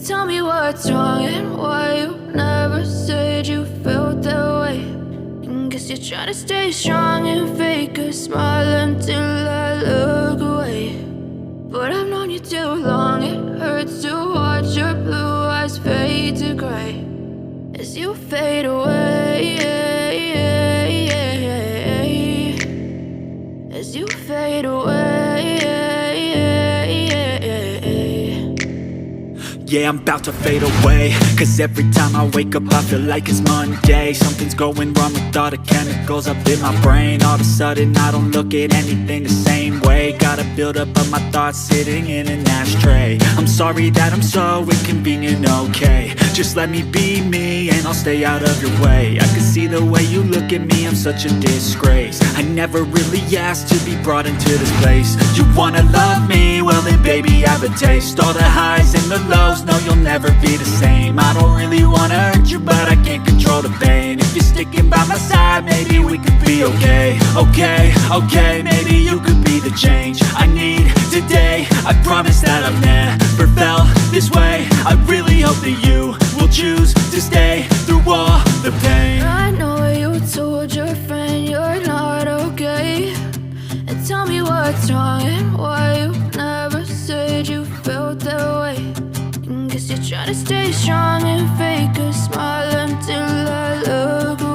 Tell me what's wrong and why you never said you felt that way. And guess you're trying to stay strong and fake a smile until I look away. But I've known you too long, it hurts to watch your blue eyes fade to gray as you fade away, as you fade away. Yeah, I'm about to fade away, cause every time I wake up I feel like it's Monday. Something's going wrong with all the chemicals up in my brain. All of a sudden I don't look at anything the same way. Gotta build up of my thoughts sitting in an ashtray. I'm sorry that I'm so inconvenient, okay. Just let me be me and I'll stay out of your way. I can see the way you look at me, I'm such a disgrace. I never really asked to be brought into this place. You wanna love me? Well then baby have a taste. All the highs and the lows, no you'll never be the same. I don't really wanna hurt you but I can't control the pain. If you're sticking by my side, maybe we could be okay. Okay, maybe you could be the change I need today. I promise that I've never felt this way. I really hope that you will choose to stay through all the pain. I know you told your friend you're not okay. And tell me what's wrong and why you never said you felt that way. And guess you're trying to stay strong and fake a smile until I look away.